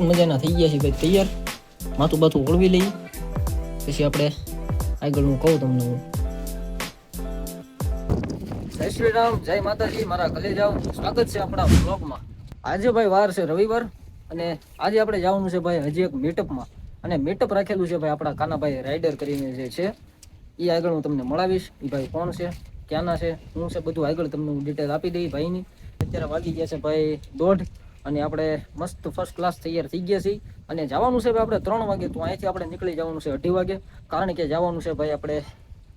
મજાના થઈ ગયા છે ભાઈ તૈયાર. માથું બાથું ઓળવી લઈએ પછી આપણે આગળનું કહું તમને હું. જય શ્રી રામ, જય માતાજી, મારા ઘરે જાઓ. સ્વાગત છે આપણા બ્લોગમાં. આજે ભાઈ વાર છે રવિવાર અને આજે આપણે જવાનું છે ભાઈ હજી એક મીટઅપમાં. અને મીટઅપ રાખેલું છે ભાઈ આપણા કાનાભાઈ રાઇડર કરીને જે છે એ આગળ હું તમને મળાવીશ. એ ભાઈ કોણ છે, ક્યાંના છે, શું છે, બધું આગળ તમને હું ડિટેલ આપી દઈ ભાઈની. અત્યારે વાગી ગયા છે ભાઈ 1:30 અને આપણે મસ્ત ફર્સ્ટ ક્લાસ તૈયાર થઈ ગયા છીએ અને જવાનું છે ભાઈ આપણે 3 વાગે. તો અહીંથી આપણે નીકળી જવાનું છે 2:30 વાગે, કારણ કે જવાનું છે ભાઈ આપણે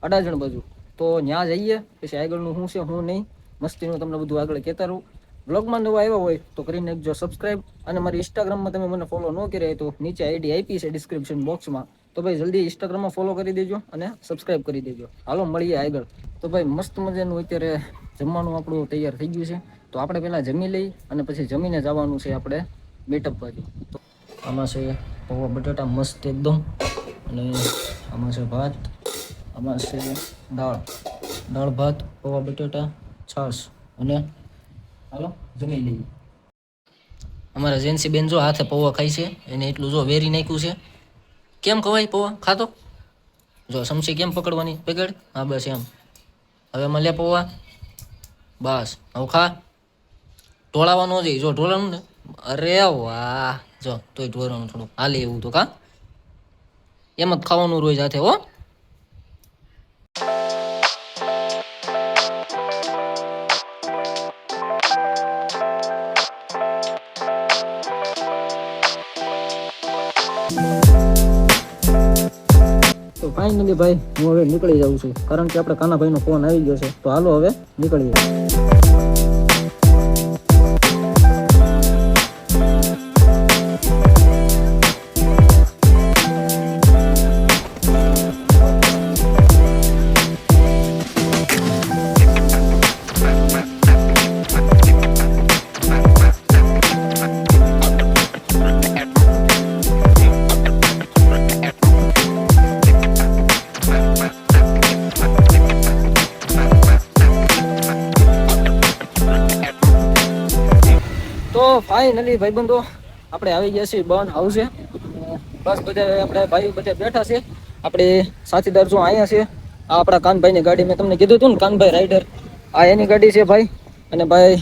અડાજણ બાજુ. તો ત્યાં જઈએ પછી આગળનું શું છે શું નહીં મસ્તીનું તમને બધું આગળ કહેતા રહું. બ્લોગમાં નવા આવ્યા હોય તો કરી નાખજો સબસ્ક્રાઈબ, અને મારી ઇન્સ્ટાગ્રામમાં તમે મને ફોલો ન કર્યા તો નીચે આઈડી આપી છે ડિસ્ક્રિપ્શન બોક્સમાં. તો ભાઈ જલ્દી ઇન્સ્ટાગ્રામમાં ફોલો કરી દેજો અને સબસ્ક્રાઈબ કરી દેજો. હાલો મળીએ આગળ. તો ભાઈ મસ્ત મજાનું અત્યારે જમવાનું આપણું તૈયાર થઈ ગયું છે. તો આપણે પહેલાં જમી લઈ અને પછી જમીને જવાનું છે આપણે મીટઅપ બાજુ. તો આમાં છે પૌવા બટાટા મસ્ત એકદમ, અને આમાં છે ભાત, આમાં છે દાળ ભાત, પૌવા બટાટા, છાશ. અને હાલો જમી લઈએ. અમારા જેન્સી બેન જો હાથે પૌવા ખાય છે, એને એટલું જો વેરી નાખ્યું છે. કેમ ખવાય પૌવા ખાતો? જો સમસી કેમ પકડવાની પકડ. હા બસ એમ. હવે એમાં લે પૌવા, બસ હવે ખા. ઢોળાવાનું જઈ, જો ઢોળાનું ને, અરે વાહ, જો તોય ઢોળવાનું થોડું હાલે એવું તો કા એમ જ ખાવાનું રોજ હાથે હો. તો ફાઇનલી ભાઈ હું હવે નીકળી જાઉં છું, કારણ કે આપણે કાનાભાઈનો ફોન આવી ગયો છે. તો હાલો હવે નીકળીએ. તો ફાઇનલી ભાઈબંધો આપણે આવી ગયા છીએ બર્ન હાઉસે. બસ બધા આપણે ભાઈઓ બધા બેઠા છે. આપણે સાથીદાર જો અહીંયા છે. આ આપણા કાનભાઈની ગાડી, મેં તમને કીધું હતું ને કાનભાઈ રાઇડર, આ એની ગાડી છે ભાઈ. અને ભાઈ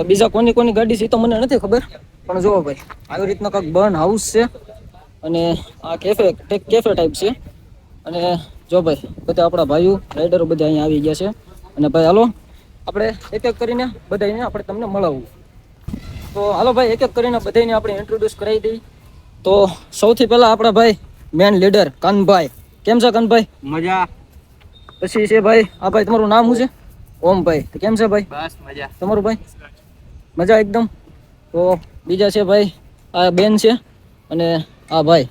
બીજા કોની કોની ગાડી છે તો મને નથી ખબર, પણ જુઓ ભાઈ આવી રીતના કંઈક બર્ન હાઉસ છે. અને આ કેફે ટાઈપ છે. અને જો ભાઈ બધા આપણા ભાઈઓ રાઇડરો બધા અહીંયા આવી ગયા છે. અને ભાઈ હાલો આપણે એક એક કરીને બધાને આપણે તમને મળાવવું. તો હાલો ભાઈ એક એક કરીને બધાને આપણે ઇન્ટ્રોડ્યુસ કરાવી દઈએ. તો સૌથી પહેલા આપણા ભાઈ મેન લીડર કાનભાઈ. કેમ છે કાનભાઈ? મજા. પછી છે ભાઈ આ ભાઈ તમારું નામ શું છે? ઓમભાઈ. તો કેમ છે ભાઈ? બસ મજા. તમારું ભાઈ? મજા એકદમ. તો બીજા છે ભાઈ આ બેન છે અને આ ભાઈ.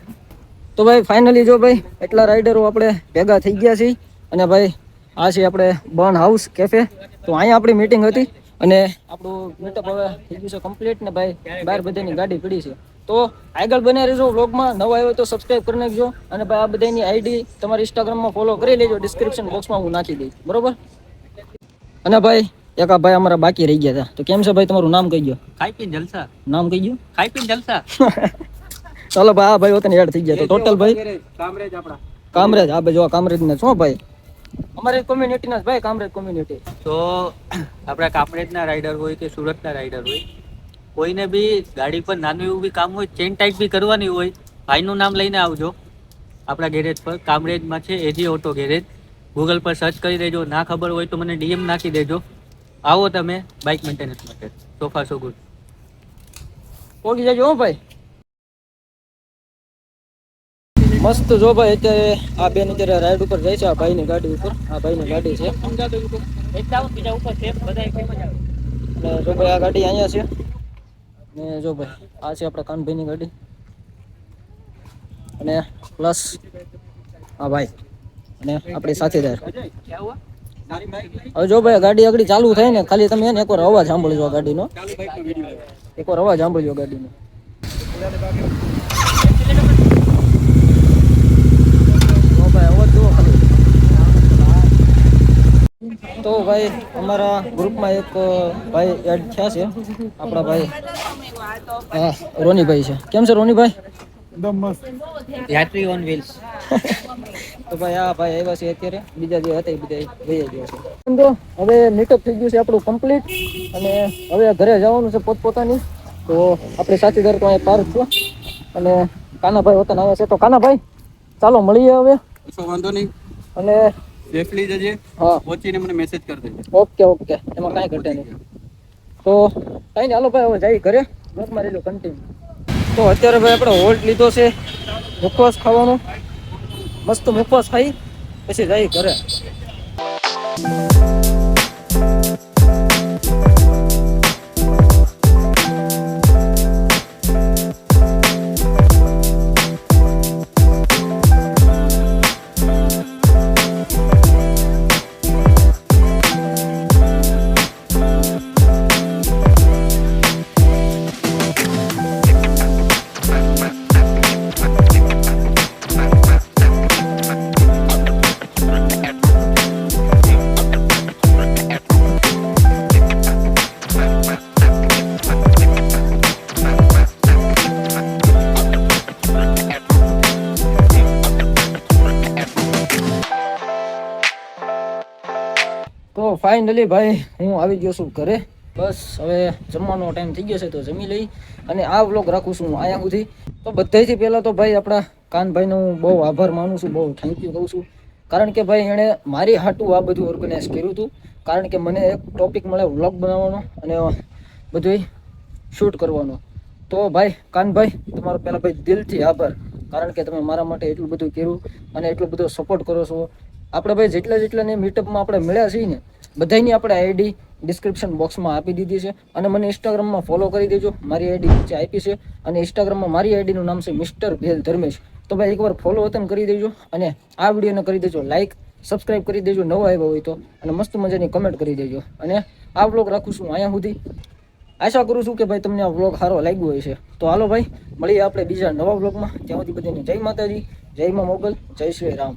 તો ભાઈ ફાઇનલી જો ભાઈ એટલા રાઇડરો આપણે ભેગા થઈ ગયા છીએ. અને ભાઈ આ છે આપણે બર્ન હાઉસ કેફે. તો અહીંયા આપણી મીટિંગ હતી અને આપણું મીટઅપ હવે થઈ ગયું છે કમ્પ્લીટ. ને ભાઈ બહાર બધાની ગાડી પડી છે. તો આગળ બને રહેજો વ્લોગમાં. નવા આવ્યો તો સબસ્ક્રાઈબ કરી નાખજો. અને ભાઈ આ બધાની આઈડી તમારી ઇન્સ્ટાગ્રામમાં ફોલો કરી લેજો, ડિસ્ક્રિપ્શન બોક્સમાં હું નાખી દઈશ, બરોબર? અને ભાઈ એક આ ભાઈ અમારા બાકી રહી ગયા હતા. તો કેમ છે ભાઈ તમારું નામ કહી ગયો? ખાઈ પીને જલસા. નામ કહી ગયો? ખાઈ પીને જલસા. ચાલો ભાઈ આ ભાઈ હોતને એડ થઈ ગયા. તો ટોટલ ભાઈ કામરેજ આપણા કામરેજ. આ ભાઈ જો કામરેજ ને શું ભાઈ અમારી કોમ્યુનિટીના જ ભાઈ, કામરેજ કોમ્યુનિટી. તો આપણા કામરેજના રાઇડર હોય કે સુરતના રાઇડર હોય, કોઈને બી ગાડી પર નાનું એવું બી કામ હોય, ચેન ટાઈટ બી કરવાની હોય, ભાઈનું નામ લઈને આવજો આપણા ગેરેજ પર. કામરેજમાં છે એજી ઓટો ગેરેજ. ગૂગલ પર સર્ચ કરી દેજો. ના ખબર હોય તો મને ડીએમ નાખી દેજો. આવો તમે બાઇક મેન્ટેનન્સ માટે. સોફા સો ગુડ. પોગી જજો હો ભાઈ. મસ્ત જો ભાઈ અત્યારે આ બેન અત્યારે રાઈડ ઉપર જાય છે. આ ભાઈની ગાડી ઉપર, આ ભાઈની ગાડી છે. બીજા ઉપર સેફ બધા એક જ આવે. અને જો ભાઈ આ ગાડી અહીંયા છે. ને જો ભાઈ આ છે આપણા કાનભાઈની ગાડી. અને પ્લસ આ ભાઈ અને આપણી સાથીદાર. હવે જો ભાઈ ગાડી આગળ ચાલુ થાય ને, ખાલી તમે એને એકવાર અવાજ સાંભળજો આ ગાડીનો. એકવાર અવાજ સાંભળજો ગાડીનો. તો ભાઈ અમારા ગ્રુપમાં એક ભાઈ એડ થયા છે, આપણા ભાઈ હા રોનીભાઈ છે. કેમ છે રોનીભાઈ? એકદમ મસ્ત. યાત્રી ઓન વ્હીલ્સ. તો ભાઈ આ ભાઈ આવ્યા છે અત્યારે, બીજા જે હતા એ બધા વહી ગયા છે. તો હવે મીટઅપ થઈ ગયું છે આપણું કમ્પ્લીટ અને હવે ઘરે જવાનું છે પોતપોતાની. તો આપણે સાથીદાર તો અહીંયા પાર્ક છે અને કાનાભાઈ વતન આવ્યા છે. તો કાનાભાઈ ચાલો મળીએ હવે. કશો વાંધો નહીં, અને સેફલી જજે. હા પહોંચીને મને મેસેજ કરી દેજે. ઓકે ઓકે, એમાં કાંઈ ઘટે નહીં. તો કાંઈ નહીં, હાલો ભાઈ હવે જઈ ઘરે. બ્લોગમાં રહેજો કન્ટિન્યુ. તો અત્યારે ભાઈ આપણે હોલ્ટ લીધો છે મુખવાસ ખાવાનો. મસ્ત મુખવાસ ખાઈ પછી જઈ ઘરે. તો ફાઇનલી ભાઈ હું આવી ગયો છું ઘરે. બસ હવે જમવાનો ટાઈમ થઈ ગયો છે તો જમી લઈ અને આ વ્લોગ રાખું છું હું અહીંયા સુધી. તો બધાથી પહેલાં તો ભાઈ આપણા કાનભાઈનો હું બહુ આભાર માનું છું, બહુ થેન્ક યુ કહું છું. કારણ કે ભાઈ એણે મારી હાટું આ બધું ઓર્ગેનાઇઝ કર્યું હતું. કારણ કે મને એક ટોપિક મળે વ્લોગ બનાવવાનો અને બધું શૂટ કરવાનો. તો ભાઈ કાનભાઈ તમારો પહેલાં ભાઈ દિલથી આભાર. કારણ કે તમે મારા માટે એટલું બધું કર્યું અને એટલો બધો સપોર્ટ કરો છો. આપણે ભાઈ જેટલાને મીટઅપમાં આપણે મળ્યા છીએ ને બધાની આપણે આઈડી ડિસ્ક્રિપ્શન બોક્સમાં આપી દીધી છે અને મને ઇન્સ્ટાગ્રામમાં ફોલો કરી દેજો. મારી આઈડી નીચે આપી છે અને ઇન્સ્ટાગ્રામમાં મારી આઈડીનું નામ છે મિસ્ટર ભેલ ધર્મેશ. તો ભાઈ એકવાર ફોલો વતન કરી દેજો અને આ વિડીયોને કરી દેજો લાઇક, સબસ્ક્રાઈબ કરી દેજો નવો આવ્યો હોય તો, અને મસ્ત મજાની કમેન્ટ કરી દેજો. અને આ વ્લોગ રાખું છું અહીંયા સુધી. આશા કરું છું કે ભાઈ તમને આ વ્લોગ સારો લાગ્યો હોય છે. તો હાલો ભાઈ મળીએ આપણે બીજા નવા વ્લોગમાં. ત્યાં સુધી બધાને જય માતાજી, જય મા મોગલ, જય શ્રી રામ.